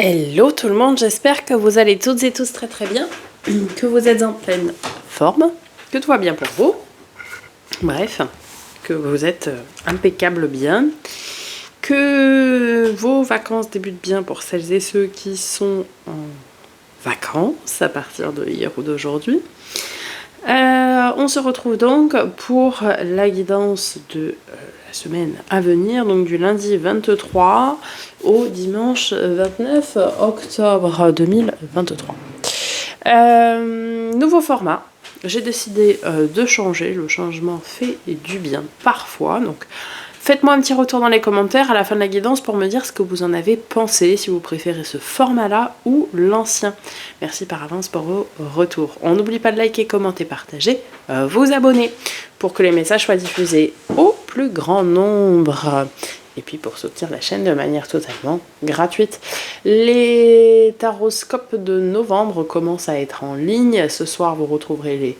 Hello tout le monde, j'espère que vous allez toutes et tous très très bien, que vous êtes en pleine forme, que tout va bien pour vous, bref, que vous êtes impeccable bien, que vos vacances débutent bien pour celles et ceux qui sont en vacances à partir de hier ou d'aujourd'hui. On se retrouve donc pour la guidance de la semaine à venir, donc du lundi 23 au dimanche 29 octobre 2023. Nouveau format, j'ai décidé de changer, le changement fait du bien parfois, donc faites-moi un petit retour dans les commentaires à la fin de la guidance pour me dire ce que vous en avez pensé, si vous préférez ce format-là ou l'ancien. Merci par avance pour vos retours. On n'oublie pas de liker, commenter, partager, vous abonner pour que les messages soient diffusés au plus grand nombre. Et puis pour soutenir la chaîne de manière totalement gratuite. Les taroscopes de novembre commencent à être en ligne. Ce soir, vous retrouverez les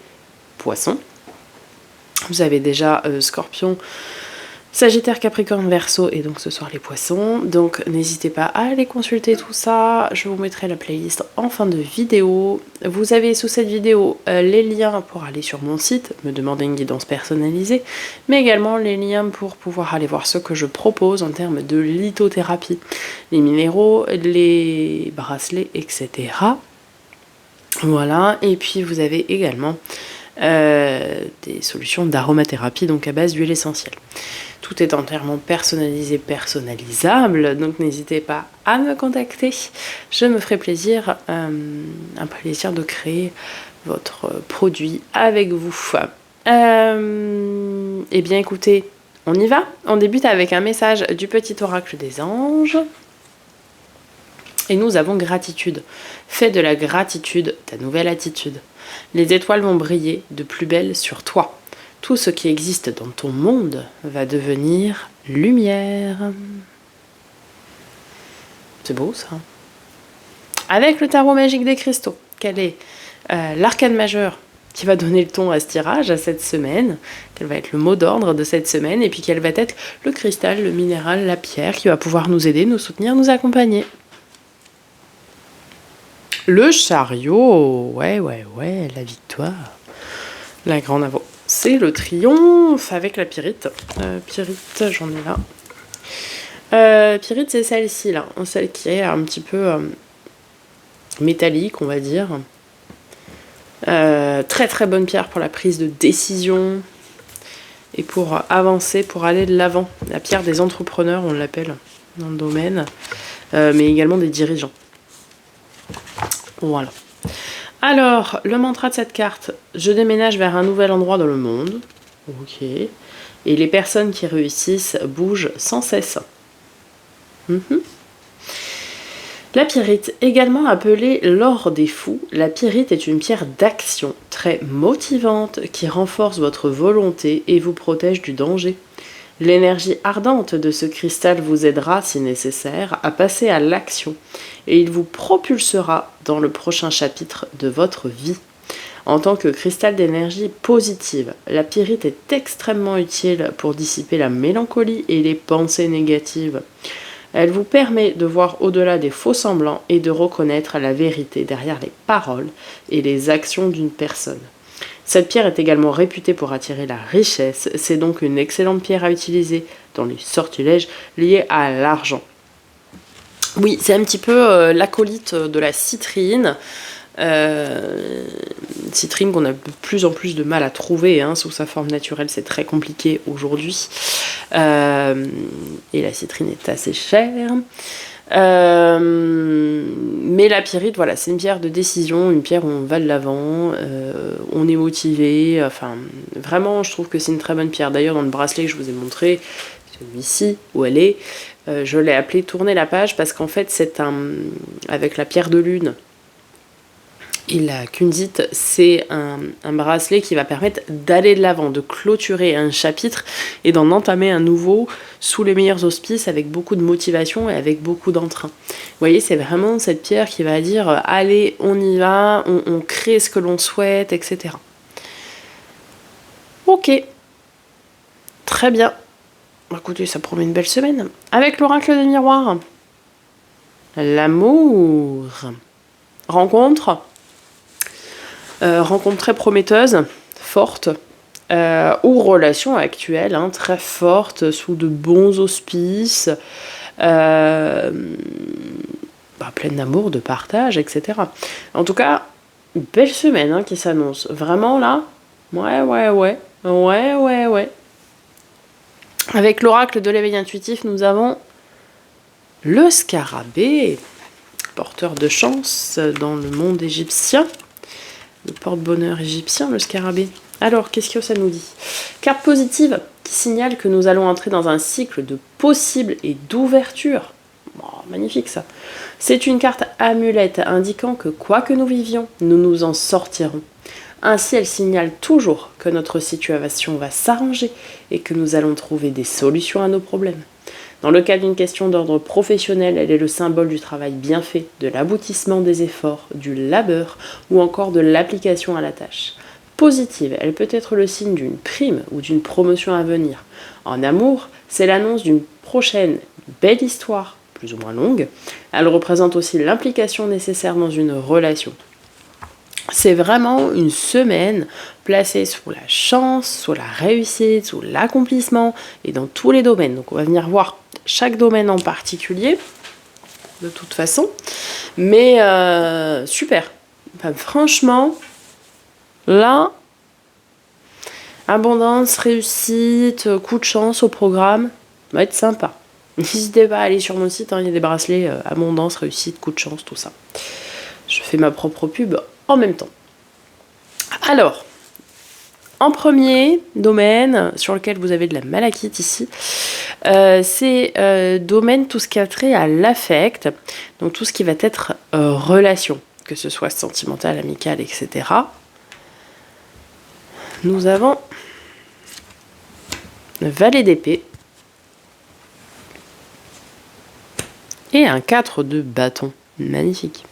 poissons. Vous avez déjà Scorpion, Sagittaire, Capricorne, Verseau et donc ce soir les poissons. Donc n'hésitez pas à aller consulter tout ça. Je vous mettrai la playlist en fin de vidéo. Vous avez sous cette vidéo les liens pour aller sur mon site, me demander une guidance personnalisée, mais également les liens pour pouvoir aller voir ce que je propose en termes de lithothérapie. Les minéraux, les bracelets, etc. Voilà, et puis vous avez également des solutions d'aromathérapie, donc à base d'huile essentielle. Tout est entièrement personnalisé, personnalisable, donc n'hésitez pas à me contacter. Je me ferai plaisir, un plaisir de créer votre produit avec vous. Eh bien écoutez, on y va. On débute avec un message du petit oracle des anges. Et nous avons gratitude. Fais de la gratitude ta nouvelle attitude. Les étoiles vont briller de plus belle sur toi. Tout ce qui existe dans ton monde va devenir lumière. C'est beau ça. Avec le tarot magique des cristaux, quel est l'arcane majeur qui va donner le ton à ce tirage, à cette semaine, quel va être le mot d'ordre de cette semaine, et puis quel va être le cristal, le minéral, la pierre qui va pouvoir nous aider, nous soutenir, nous accompagner. Le chariot, ouais, la victoire, la grande avance. C'est le triomphe avec la pyrite. Pyrite, j'en ai là. Pyrite, c'est celle-ci, là. Celle qui est un petit peu métallique, on va dire. Très très bonne pierre pour la prise de décision et pour avancer, pour aller de l'avant. La pierre des entrepreneurs, on l'appelle dans le domaine, mais également des dirigeants. Voilà. Alors, le mantra de cette carte, je déménage vers un nouvel endroit dans le monde. Ok. Et les personnes qui réussissent bougent sans cesse. La pyrite, également appelée l'or des fous, la pyrite est une pierre d'action très motivante qui renforce votre volonté et vous protège du danger. L'énergie ardente de ce cristal vous aidera, si nécessaire, à passer à l'action et il vous propulsera dans le prochain chapitre de votre vie. En tant que cristal d'énergie positive, la pyrite est extrêmement utile pour dissiper la mélancolie et les pensées négatives. Elle vous permet de voir au-delà des faux-semblants et de reconnaître la vérité derrière les paroles et les actions d'une personne. Cette pierre est également réputée pour attirer la richesse, c'est donc une excellente pierre à utiliser dans les sortilèges liés à l'argent. Oui, c'est un petit peu l'acolyte de la citrine. Citrine qu'on a de plus en plus de mal à trouver sous sa forme naturelle, c'est très compliqué aujourd'hui. Et la citrine est assez chère. Mais la pyrite, voilà, c'est une pierre de décision, une pierre où on va de l'avant, on est motivé, enfin, vraiment, je trouve que c'est une très bonne pierre. D'ailleurs, dans le bracelet que je vous ai montré, celui-ci, où elle est, je l'ai appelé tourner la page parce qu'en fait, c'est avec la pierre de lune et la kundite, c'est un bracelet qui va permettre d'aller de l'avant, de clôturer un chapitre et d'en entamer un nouveau sous les meilleurs auspices avec beaucoup de motivation et avec beaucoup d'entrain. Vous voyez, c'est vraiment cette pierre qui va dire allez, on y va, on crée ce que l'on souhaite, etc. Ok, très bien. Écoutez, ça promet une belle semaine. Avec l'oracle des miroirs. L'amour. Rencontre. Rencontre très prometteuse, forte. Ou relation actuelle, hein, très forte, sous de bons auspices. Pleine d'amour, de partage, etc. En tout cas, une belle semaine hein, qui s'annonce. Vraiment là, ouais. Avec l'oracle de l'éveil intuitif, nous avons le scarabée, porteur de chance dans le monde égyptien. Le porte-bonheur égyptien, le scarabée. Alors, qu'est-ce que ça nous dit? Carte positive qui signale que nous allons entrer dans un cycle de possible et d'ouverture. Magnifique ça. C'est une carte amulette indiquant que quoi que nous vivions, nous nous en sortirons. Ainsi, elle signale toujours que notre situation va s'arranger et que nous allons trouver des solutions à nos problèmes. Dans le cas d'une question d'ordre professionnel, elle est le symbole du travail bien fait, de l'aboutissement des efforts, du labeur ou encore de l'application à la tâche. Positive, elle peut être le signe d'une prime ou d'une promotion à venir. En amour, c'est l'annonce d'une prochaine belle histoire, plus ou moins longue. Elle représente aussi l'implication nécessaire dans une relation. C'est vraiment une semaine placée sous la chance, sous la réussite, sous l'accomplissement et dans tous les domaines. Donc on va venir voir chaque domaine en particulier, de toute façon. Mais super. Enfin, franchement, là, abondance, réussite, coup de chance au programme, ça va être sympa. N'hésitez pas à aller sur mon site, hein, il y a des bracelets abondance, réussite, coup de chance, tout ça. Je fais ma propre pub en même temps. Alors, en premier domaine sur lequel vous avez de la malachite ici, c'est domaine tout ce qui a trait à l'affect, donc tout ce qui va être relation, que ce soit sentimentale, amicale, etc. Nous avons le valet d'épée et un 4 de bâton. Magnifique.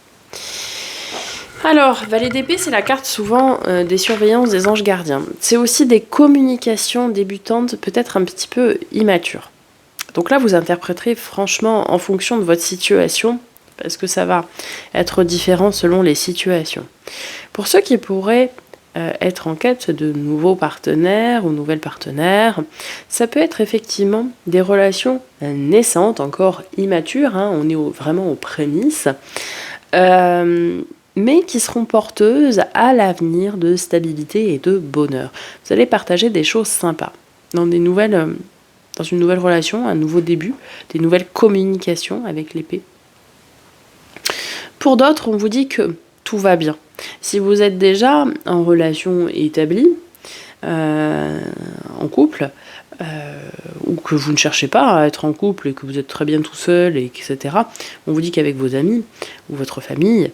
Alors, valet d'épée, c'est la carte souvent des surveillances des anges gardiens. C'est aussi des communications débutantes, peut-être un petit peu immatures. Donc là, vous interpréterez franchement en fonction de votre situation, parce que ça va être différent selon les situations. Pour ceux qui pourraient être en quête de nouveaux partenaires ou nouvelles partenaires, ça peut être effectivement des relations naissantes, encore immatures, hein, on est vraiment aux prémices, mais qui seront porteuses à l'avenir de stabilité et de bonheur. Vous allez partager des choses sympas dans une nouvelle relation, un nouveau début, des nouvelles communications avec l'épée. Pour d'autres, on vous dit que tout va bien. Si vous êtes déjà en relation établie, en couple, ou que vous ne cherchez pas à être en couple et que vous êtes très bien tout seul, etc., on vous dit qu'avec vos amis ou votre famille,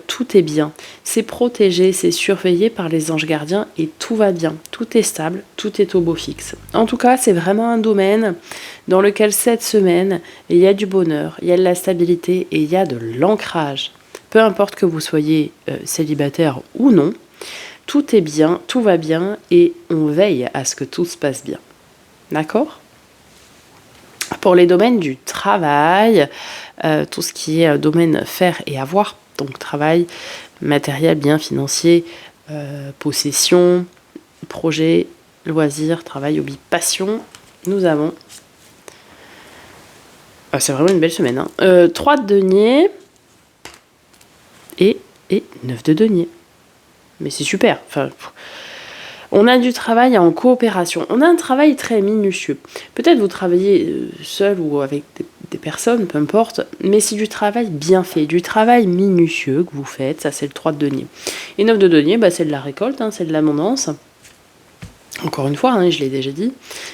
tout est bien. C'est protégé, c'est surveillé par les anges gardiens et tout va bien. Tout est stable, tout est au beau fixe. En tout cas, c'est vraiment un domaine dans lequel cette semaine, il y a du bonheur, il y a de la stabilité et il y a de l'ancrage. Peu importe que vous soyez célibataire ou non, tout est bien, tout va bien et on veille à ce que tout se passe bien. D'accord ? Pour les domaines du travail, tout ce qui est domaine faire et avoir, donc travail, matériel, bien financier, possession, projet, loisirs, travail, hobby, passion, nous avons... c'est vraiment une belle semaine. 3 de denier et 9 de denier. Mais c'est super. Enfin, on a du travail en coopération. On a un travail très minutieux. Peut-être vous travaillez seul ou avec des personnes, peu importe, mais c'est du travail bien fait, du travail minutieux que vous faites. Ça, c'est le 3 de denier. Et 9 de denier, c'est de la récolte, hein, c'est de l'abondance. Encore une fois, hein, je l'ai déjà dit,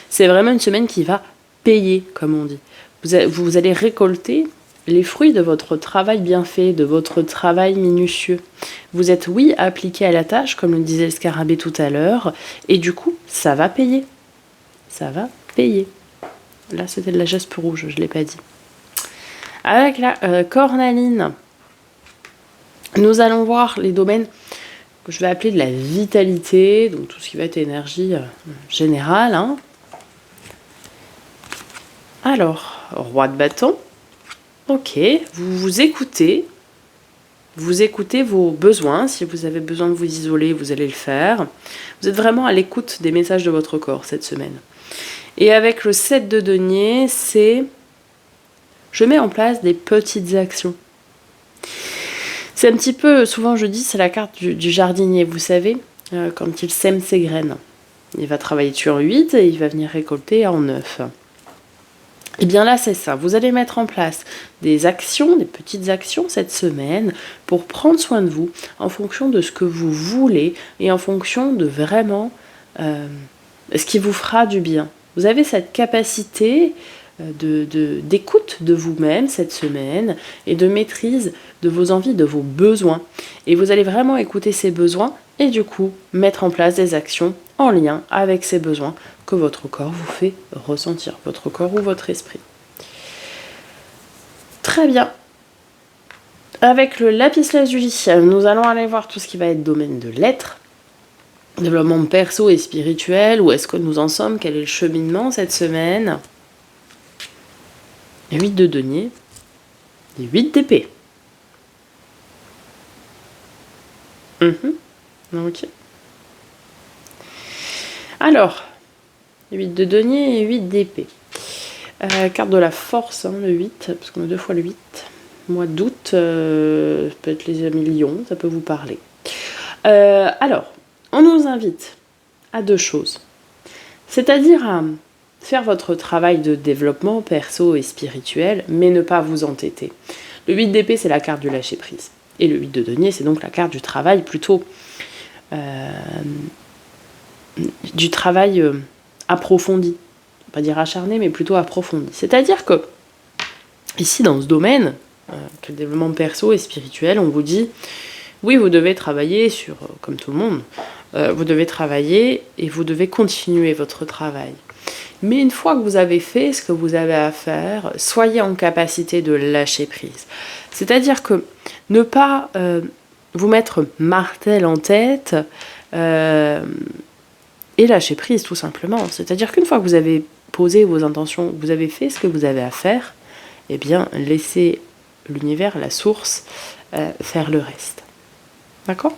c'est vraiment une semaine qui va payer, comme on dit. Vous allez récolter les fruits de votre travail bien fait, de votre travail minutieux. Vous êtes, oui, appliqué à la tâche, comme le disait le scarabée tout à l'heure, et du coup, ça va payer. Ça va payer. Là, c'était de la jaspe rouge, je ne l'ai pas dit. Avec la cornaline, nous allons voir les domaines que je vais appeler de la vitalité, donc tout ce qui va être énergie générale. Hein. Alors, roi de bâton, Ok, vous écoutez vos besoins. Si vous avez besoin de vous isoler, vous allez le faire. Vous êtes vraiment à l'écoute des messages de votre corps cette semaine. Et avec le 7 de denier, c'est je mets en place des petites actions. C'est un petit peu, souvent je dis, c'est la carte du jardinier, vous savez, quand il sème ses graines. Il va travailler dessus en 8 et il va venir récolter en 9. Et bien là, c'est ça. Vous allez mettre en place des actions, des petites actions cette semaine pour prendre soin de vous en fonction de ce que vous voulez et en fonction de vraiment ce qui vous fera du bien. Vous avez cette capacité d'écoute de vous-même cette semaine et de maîtrise de vos envies, de vos besoins. Et vous allez vraiment écouter ces besoins et du coup mettre en place des actions en lien avec ces besoins que votre corps vous fait ressentir, votre corps ou votre esprit. Très bien. Avec le lapis lazuli, nous allons aller voir tout ce qui va être domaine de l'être, développement perso et spirituel, où est-ce que nous en sommes, quel est le cheminement cette semaine. 8 de denier et 8 d'épée. Ok. Alors, 8 de denier et 8 d'épée. Carte de la force, le 8, parce qu'on a 2 fois le 8. Mois d'août, ça peut être les amis lions, ça peut vous parler. Alors, on nous invite à 2 choses. C'est-à-dire à faire votre travail de développement perso et spirituel, mais ne pas vous entêter. Le 8 d'épée, c'est la carte du lâcher-prise. Et le 8 de denier, c'est donc la carte du travail plutôt... du travail approfondi. Pas dire acharné, mais plutôt approfondi. C'est-à-dire que, ici, dans ce domaine, le développement perso et spirituel, on vous dit, oui, vous devez travailler sur, comme tout le monde, vous devez travailler et vous devez continuer votre travail. Mais une fois que vous avez fait ce que vous avez à faire, soyez en capacité de lâcher prise. C'est-à-dire que ne pas vous mettre martel en tête et lâcher prise tout simplement. C'est-à-dire qu'une fois que vous avez posé vos intentions, que vous avez fait ce que vous avez à faire, eh bien laissez l'univers, la source, faire le reste. D'accord ?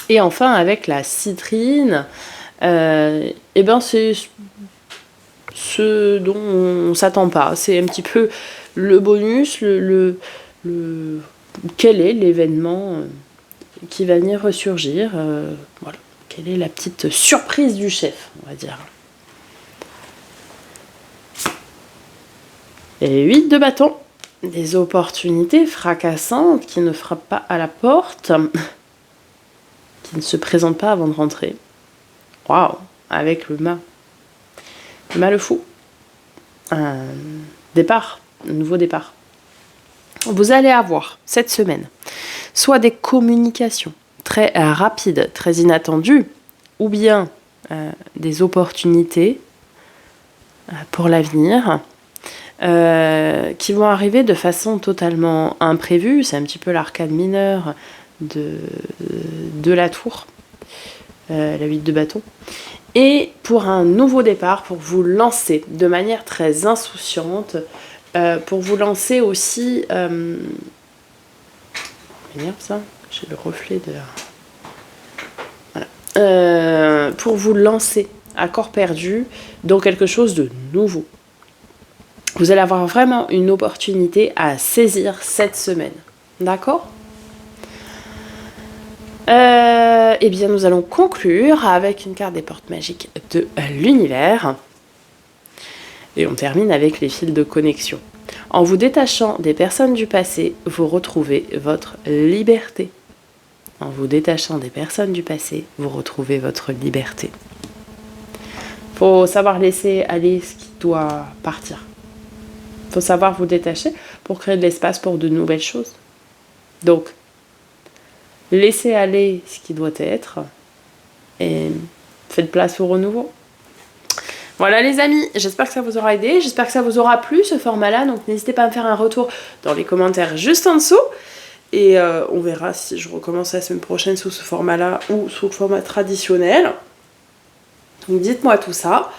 Et enfin avec la citrine, eh bien c'est ce dont on ne s'attend pas. C'est un petit peu le bonus, quel est l'événement qui va venir ressurgir. Voilà. Quelle est la petite surprise du chef, on va dire. Et 8 de bâton. Des opportunités fracassantes qui ne frappent pas à la porte, qui ne se présentent pas avant de rentrer. Waouh, avec le mât. Le mât le fou. Un départ, un nouveau départ. Vous allez avoir cette semaine soit des communications très rapides, très inattendues, ou bien des opportunités pour l'avenir qui vont arriver de façon totalement imprévue. C'est un petit peu l'arcane mineure de la tour, la 8 de bâton. Et pour un nouveau départ, pour vous lancer de manière très insouciante, pour vous lancer aussi... Merde ça, j'ai le reflet de... Voilà. Pour vous lancer à corps perdu dans quelque chose de nouveau. Vous allez avoir vraiment une opportunité à saisir cette semaine. D'accord ? Eh bien, nous allons conclure avec une carte des portes magiques de l'univers. Et on termine avec les fils de connexion. En vous détachant des personnes du passé, vous retrouvez votre liberté. En vous détachant des personnes du passé, vous retrouvez votre liberté. Faut savoir laisser aller ce qui doit partir. Faut savoir vous détacher pour créer de l'espace pour de nouvelles choses. Donc, laissez aller ce qui doit être et faites place au renouveau. Voilà les amis, j'espère que ça vous aura aidé, j'espère que ça vous aura plu ce format-là, donc n'hésitez pas à me faire un retour dans les commentaires juste en dessous. Et on verra si je recommence la semaine prochaine sous ce format-là ou sous le format traditionnel. Donc dites-moi tout ça.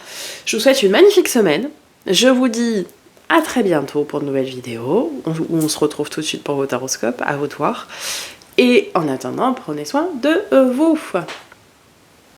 Je vous souhaite une magnifique semaine. Je vous dis à très bientôt pour de nouvelles vidéos, où on se retrouve tout de suite pour votre horoscope, à vous de voir. Et en attendant, prenez soin de vous.